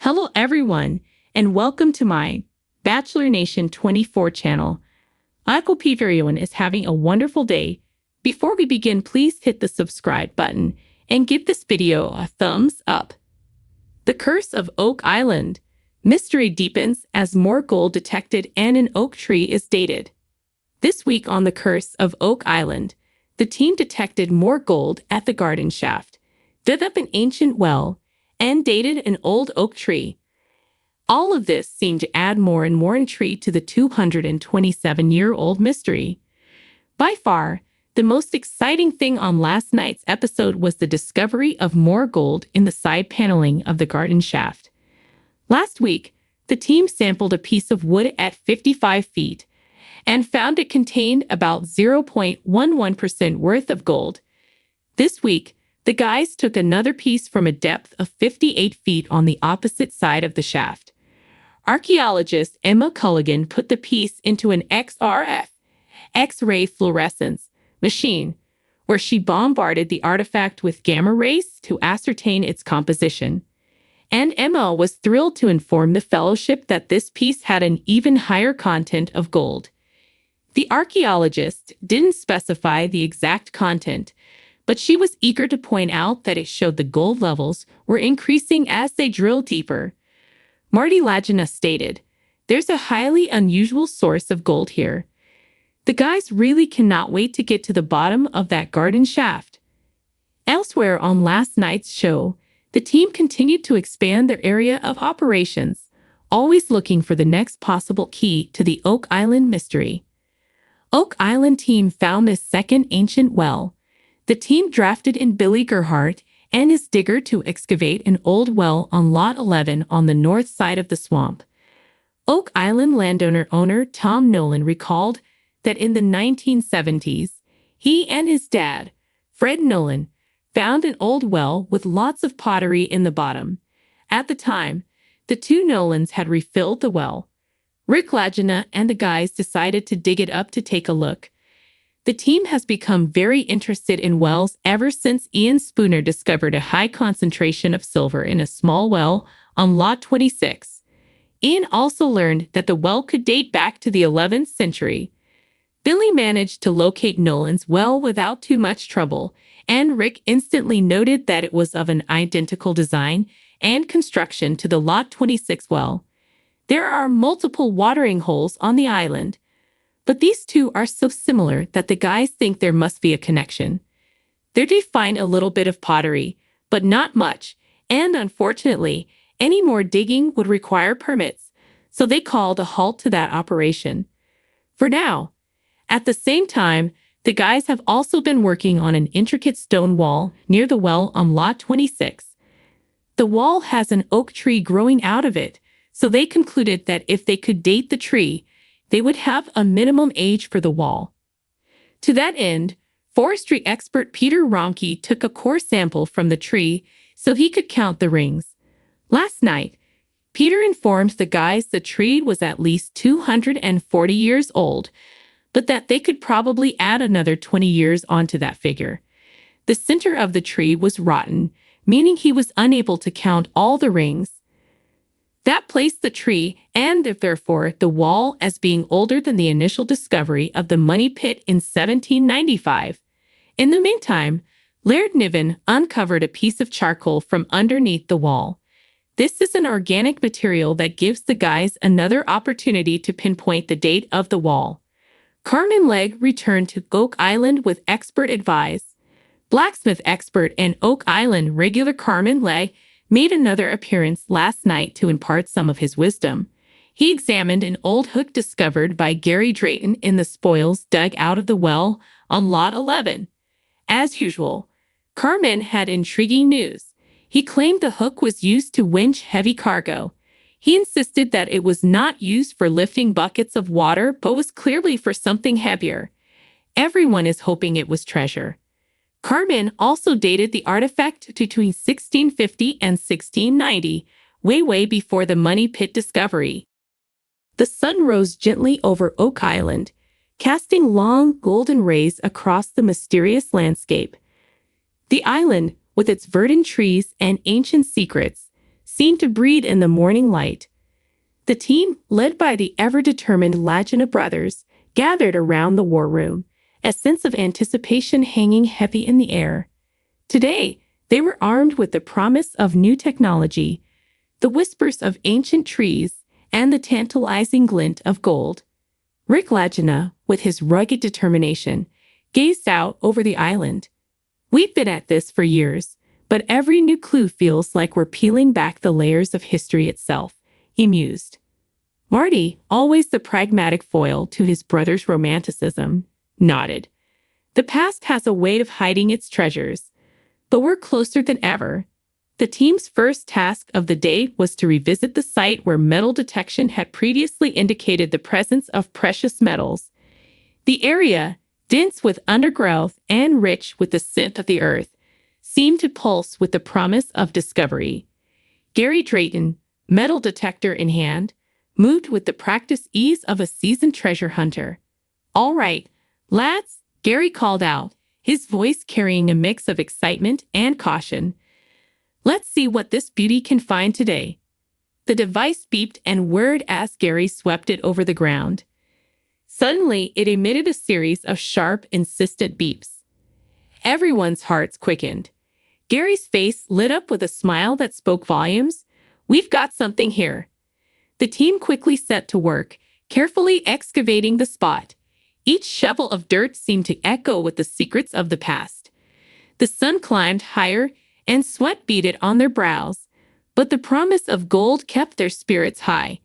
Hello everyone, and welcome to my Bachelor Nation 24 channel. I hope everyone is having a wonderful day. Before we begin, please hit the subscribe button and give this video a thumbs up. The Curse of Oak Island. Mystery deepens as more gold detected and an oak tree is dated. This week on The Curse of Oak Island, the team detected more gold at the garden shaft, dug up an ancient well, and dated an old oak tree. All of this seemed to add more and more intrigue to the 227-year-old mystery. By far, the most exciting thing on last night's episode was the discovery of more gold in the side paneling of the garden shaft. Last week, the team sampled a piece of wood at 55 feet and found it contained about 0.11% worth of gold. This week, the guys took another piece from a depth of 58 feet on the opposite side of the shaft. Archaeologist Emma Culligan put the piece into an XRF, X-ray fluorescence, machine, where she bombarded the artifact with gamma rays to ascertain its composition. And Emma was thrilled to inform the fellowship that this piece had an even higher content of gold. The archaeologist didn't specify the exact content, but she was eager to point out that it showed the gold levels were increasing as they drilled deeper. Marty Lagina stated, "There's a highly unusual source of gold here. The guys really cannot wait to get to the bottom of that garden shaft." Elsewhere on last night's show, the team continued to expand their area of operations, always looking for the next possible key to the Oak Island mystery. Oak Island team found this second ancient well. The team drafted in Billy Gerhardt and his digger to excavate an old well on Lot 11 on the north side of the swamp. Oak Island landowner Tom Nolan recalled that in the 1970s, he and his dad, Fred Nolan, found an old well with lots of pottery in the bottom. At the time, the two Nolans had refilled the well. Rick Lagina and the guys decided to dig it up to take a look. The team has become very interested in wells ever since Ian Spooner discovered a high concentration of silver in a small well on Lot 26. Ian also learned that the well could date back to the 11th century. Billy managed to locate Nolan's well without too much trouble, and Rick instantly noted that it was of an identical design and construction to the Lot 26 well. There are multiple watering holes on the island, but these two are so similar that the guys think there must be a connection. They find a little bit of pottery, but not much, and unfortunately, any more digging would require permits, so they called a halt to that operation. For now. At the same time, the guys have also been working on an intricate stone wall near the well on Lot 26. The wall has an oak tree growing out of it, so they concluded that if they could date the tree, they would have a minimum age for the wall. To that end, forestry expert Peter Ronke took a core sample from the tree so he could count the rings. Last night, Peter informed the guys the tree was at least 240 years old, but that they could probably add another 20 years onto that figure. The center of the tree was rotten, meaning he was unable to count all the rings. That placed the tree, and therefore the wall, as being older than the initial discovery of the money pit in 1795. In the meantime, Laird Niven uncovered a piece of charcoal from underneath the wall. This is an organic material that gives the guys another opportunity to pinpoint the date of the wall. Carmen Legg returned to Oak Island with expert advice. Blacksmith expert and Oak Island regular Carmen Legg made another appearance last night to impart some of his wisdom. He examined an old hook discovered by Gary Drayton in the spoils dug out of the well on Lot 11. As usual, Carmen had intriguing news. He claimed the hook was used to winch heavy cargo. He insisted that it was not used for lifting buckets of water, but was clearly for something heavier. Everyone is hoping it was treasure. Carmen also dated the artifact between 1650 and 1690, way before the money pit discovery. The sun rose gently over Oak Island, casting long golden rays across the mysterious landscape. The island, with its verdant trees and ancient secrets, seemed to breathe in the morning light. The team, led by the ever-determined Lagina brothers, gathered around the war room, a sense of anticipation hanging heavy in the air. Today, they were armed with the promise of new technology, the whispers of ancient trees, and the tantalizing glint of gold. Rick Lagina, with his rugged determination, gazed out over the island. "We've been at this for years, but every new clue feels like we're peeling back the layers of history itself," he mused. Marty, always the pragmatic foil to his brother's romanticism, nodded. "The past has a way of hiding its treasures, but we're closer than ever." The team's first task of the day was to revisit the site where metal detection had previously indicated the presence of precious metals. The area, dense with undergrowth and rich with the scent of the earth, seemed to pulse with the promise of discovery. Gary Drayton, metal detector in hand, moved with the practiced ease of a seasoned treasure hunter. "All right, lads," Gary called out, his voice carrying a mix of excitement and caution. "Let's see what this beauty can find today." The device beeped and whirred as Gary swept it over the ground. Suddenly, it emitted a series of sharp, insistent beeps. Everyone's hearts quickened. Gary's face lit up with a smile that spoke volumes. "We've got something here." The team quickly set to work, carefully excavating the spot. Each shovel of dirt seemed to echo with the secrets of the past. The sun climbed higher, and sweat beaded on their brows, but the promise of gold kept their spirits high.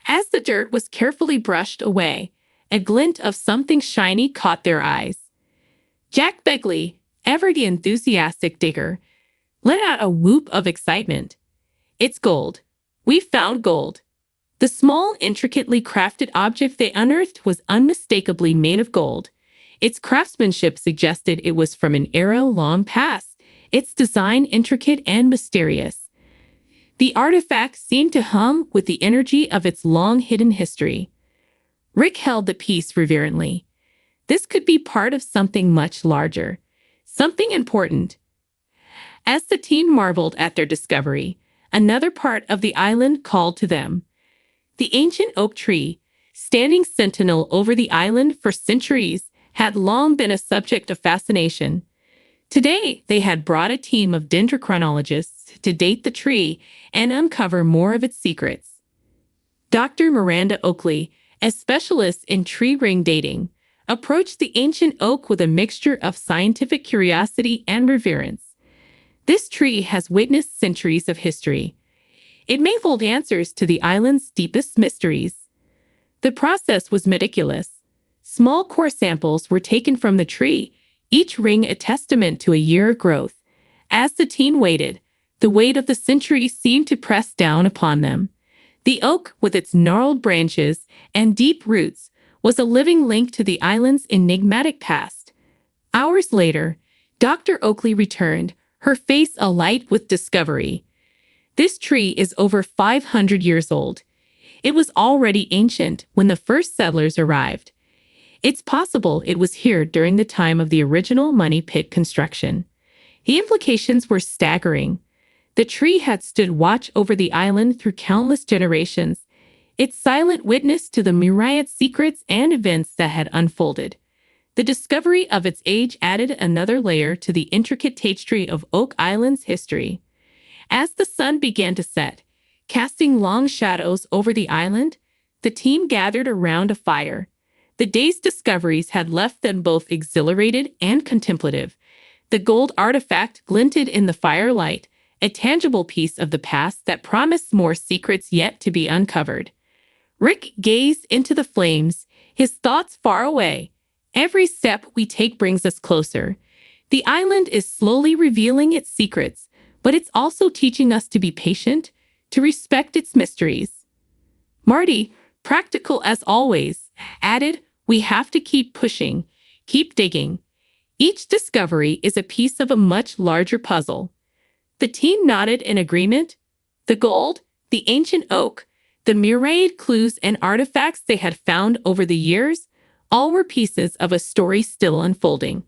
As the dirt was carefully brushed away, a glint of something shiny caught their eyes. Jack Begley, ever the enthusiastic digger, let out a whoop of excitement. "It's gold. We've found gold." The small, intricately crafted object they unearthed was unmistakably made of gold. Its craftsmanship suggested it was from an era long past, its design intricate and mysterious. The artifact seemed to hum with the energy of its long-hidden history. Rick held the piece reverently. This could be part of something much larger, something important. As the team marveled at their discovery, another part of the island called to them. The ancient oak tree, standing sentinel over the island for centuries, had long been a subject of fascination. Today, they had brought a team of dendrochronologists to date the tree and uncover more of its secrets. Dr. Miranda Oakley, a specialist in tree ring dating, approached the ancient oak with a mixture of scientific curiosity and reverence. This tree has witnessed centuries of history. It may hold answers to the island's deepest mysteries. The process was meticulous. Small core samples were taken from the tree, each ring a testament to a year of growth. As the team waited, the weight of the centuries seemed to press down upon them. The oak, with its gnarled branches and deep roots, was a living link to the island's enigmatic past. Hours later, Dr. Oakley returned, her face alight with discovery. This tree is over 500 years old. It was already ancient when the first settlers arrived. It's possible it was here during the time of the original money pit construction. The implications were staggering. The tree had stood watch over the island through countless generations, its silent witness to the myriad secrets and events that had unfolded. The discovery of its age added another layer to the intricate tapestry of Oak Island's history. As the sun began to set, casting long shadows over the island, the team gathered around a fire. The day's discoveries had left them both exhilarated and contemplative. The gold artifact glinted in the firelight, a tangible piece of the past that promised more secrets yet to be uncovered. Rick gazed into the flames, his thoughts far away. Every step we take brings us closer. The island is slowly revealing its secrets, but it's also teaching us to be patient, to respect its mysteries. Marty, practical as always, added, "We have to keep pushing, keep digging. Each discovery is a piece of a much larger puzzle." The team nodded in agreement. The gold, the ancient oak, the myriad clues and artifacts they had found over the years, all were pieces of a story still unfolding.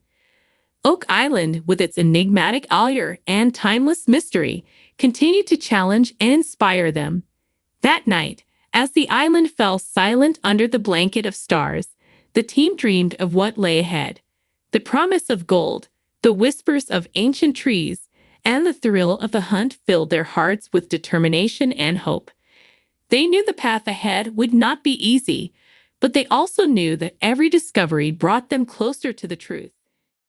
Oak Island, with its enigmatic allure and timeless mystery, continued to challenge and inspire them. That night, as the island fell silent under the blanket of stars, the team dreamed of what lay ahead. The promise of gold, the whispers of ancient trees, and the thrill of the hunt filled their hearts with determination and hope. They knew the path ahead would not be easy, but they also knew that every discovery brought them closer to the truth.